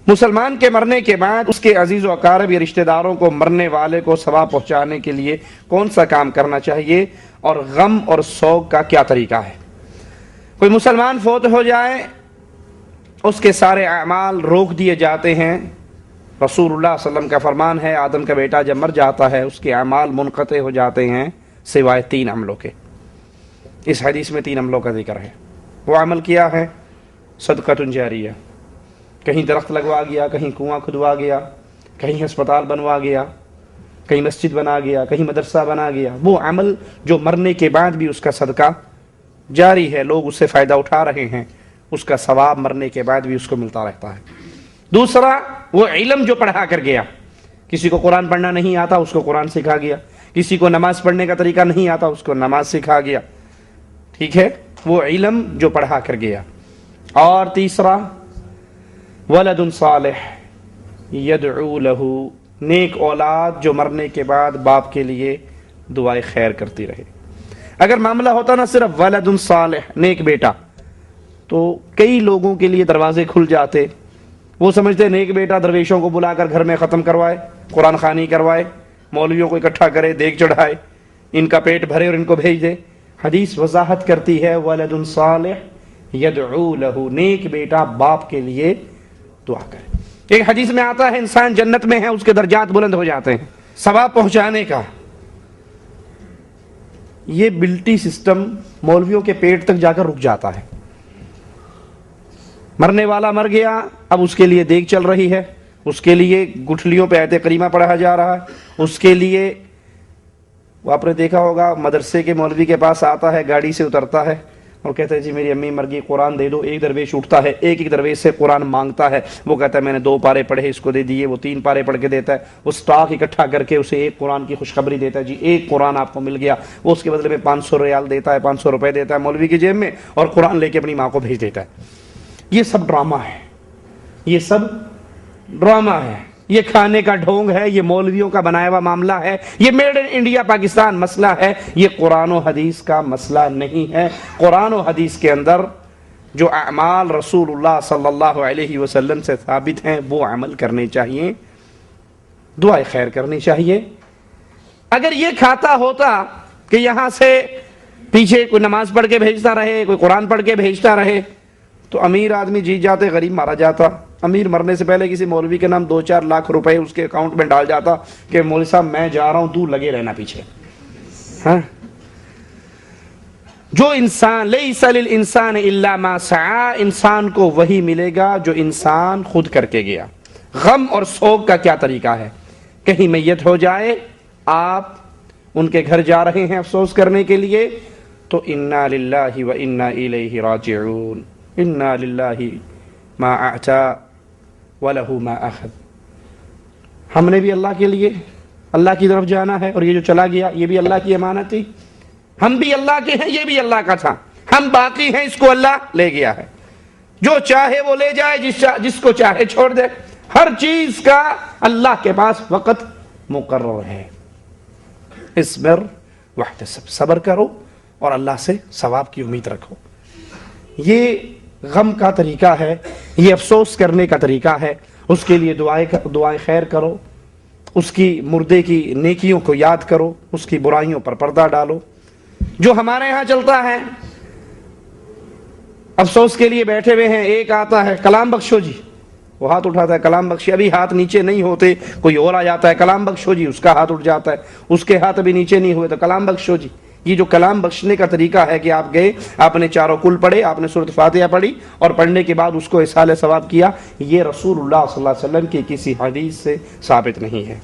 مسلمان کے مرنے کے بعد اس کے عزیز و اقارب یا رشتہ داروں کو مرنے والے کو ثواب پہنچانے کے لیے کون سا کام کرنا چاہیے اور غم اور سوگ کا کیا طریقہ ہے؟ کوئی مسلمان فوت ہو جائے، اس کے سارے اعمال روک دیے جاتے ہیں۔ رسول اللہ صلی اللہ علیہ وسلم کا فرمان ہے، آدم کا بیٹا جب مر جاتا ہے اس کے اعمال منقطع ہو جاتے ہیں سوائے 3 عملوں کے۔ اس حدیث میں 3 عملوں کا ذکر ہے۔ وہ عمل کیا ہے؟ صدقۃ جاریہ، کہیں درخت لگوا گیا، کہیں کنواں کھدوا گیا، کہیں ہسپتال بنوا گیا، کہیں مسجد بنا گیا، کہیں مدرسہ بنا گیا۔ وہ عمل جو مرنے کے بعد بھی اس کا صدقہ جاری ہے، لوگ اس سے فائدہ اٹھا رہے ہیں، اس کا ثواب مرنے کے بعد بھی اس کو ملتا رہتا ہے۔ دوسرا، وہ علم جو پڑھا کر گیا، کسی کو قرآن پڑھنا نہیں آتا اس کو قرآن سکھا گیا، کسی کو نماز پڑھنے کا طریقہ نہیں آتا اس کو نماز سکھا گیا، ٹھیک ہے، وہ علم جو پڑھا کر گیا۔ اور تیسرا، ولد صالح یدعو لہ، نیک اولاد جو مرنے کے بعد باپ کے لیے دعائے خیر کرتی رہے۔ اگر معاملہ ہوتا نا صرف ولد صالح، نیک بیٹا، تو کئی لوگوں کے لیے دروازے کھل جاتے۔ وہ سمجھتے نیک بیٹا درویشوں کو بلا کر گھر میں ختم کروائے، قرآن خوانی کروائے، مولویوں کو اکٹھا کرے، دیگ چڑھائے، ان کا پیٹ بھرے اور ان کو بھیج دے۔ حدیث وضاحت کرتی ہے ولد صالح یدعو لہ، نیک بیٹا باپ کے لیے دعا کرے۔ ایک حدیث میں آتا ہے انسان جنت میں ہے اس کے درجات بلند ہو جاتے ہیں۔ ثواب پہنچانے کا یہ بلٹی سسٹم مولویوں کے پیٹ تک جا کر رک جاتا ہے۔ مرنے والا مر گیا، اب اس کے لیے دیگ چل رہی ہے، اس کے لیے گٹھلیوں پہ آیت کریمہ پڑھا جا رہا ہے، اس کے لیے وہ آپ نے دیکھا ہوگا مدرسے کے مولوی کے پاس آتا ہے، گاڑی سے اترتا ہے اور کہتا ہے جی میری امی مر گئی، قرآن دے دو۔ ایک درویش اٹھتا ہے، ایک درویش سے قرآن مانگتا ہے، وہ کہتا ہے میں نے 2 پارے پڑھے اس کو دے دیے، وہ 3 پارے پڑھ کے دیتا ہے، وہ سٹاک اکٹھا کر کے اسے ایک قرآن کی خوشخبری دیتا ہے، جی ایک قرآن آپ کو مل گیا۔ وہ اس کے بدلے میں 500 ریال دیتا ہے، 500 روپے دیتا ہے مولوی کی جیب میں، اور قرآن لے کے اپنی ماں کو بھیج دیتا ہے۔ یہ سب ڈرامہ ہے، یہ سب ڈرامہ ہے، یہ کھانے کا ڈھونگ ہے، یہ مولویوں کا بنایا ہوا معاملہ ہے، یہ میڈ ان انڈیا پاکستان مسئلہ ہے، یہ قرآن و حدیث کا مسئلہ نہیں ہے۔ قرآن و حدیث کے اندر جو اعمال رسول اللہ صلی اللہ علیہ وسلم سے ثابت ہیں وہ عمل کرنے چاہیے، دعائے خیر کرنی چاہیے۔ اگر یہ کھاتا ہوتا کہ یہاں سے پیچھے کوئی نماز پڑھ کے بھیجتا رہے، کوئی قرآن پڑھ کے بھیجتا رہے، تو امیر آدمی جیت جاتے، غریب مارا جاتا۔ امیر مرنے سے پہلے کسی مولوی کے نام 2-4 لاکھ روپے اس کے اکاؤنٹ میں ڈال جاتا کہ مولوی صاحب میں جا رہا ہوں، تو لگے رہنا پیچھے۔ ہاں، جو انسان لیس للانسان الا ما سعى، انسان کو وہی ملے گا جو انسان خود کر کے گیا۔ غم اور سوگ کا کیا طریقہ ہے؟ کہیں میت ہو جائے، آپ ان کے گھر جا رہے ہیں افسوس کرنے کے لیے، تو انا للہ و انا الیہ راجعون، انا للہ ما اعطى وله ما اخذ۔ ہم نے بھی اللہ کے لیے اللہ کی طرف جانا ہے، اور یہ جو چلا گیا یہ بھی اللہ کی امانت تھی، ہم بھی اللہ کے ہیں، یہ بھی اللہ کا تھا، ہم باقی ہیں، اس کو اللہ لے گیا ہے۔ جو چاہے وہ لے جائے، جس کو چاہے چھوڑ دے، ہر چیز کا اللہ کے پاس وقت مقرر ہے۔ اصبر واحتسب، صبر کرو اور اللہ سے ثواب کی امید رکھو۔ یہ غم کا طریقہ ہے، یہ افسوس کرنے کا طریقہ ہے۔ اس کے لیے دعائیں خیر کرو، اس کی مردے کی نیکیوں کو یاد کرو، اس کی برائیوں پر پردہ ڈالو۔ جو ہمارے ہاں چلتا ہے، افسوس کے لیے بیٹھے ہوئے ہیں، ایک آتا ہے کلام بخشو جی، وہ ہاتھ اٹھاتا ہے کلام بخشی، ابھی ہاتھ نیچے نہیں ہوتے کوئی اور آ جاتا ہے کلام بخشو جی، اس کا ہاتھ اٹھ جاتا ہے، اس کے ہاتھ ابھی نیچے نہیں ہوئے تو کلام بخشو جی۔ یہ جو کلام بخشنے کا طریقہ ہے کہ آپ گئے، آپ نے 4 کل پڑھے، آپ نے سورۃ فاتحہ پڑھی، اور پڑھنے کے بعد اس کو اصحال ثواب کیا، یہ رسول اللہ صلی اللہ علیہ وسلم کی کسی حدیث سے ثابت نہیں ہے۔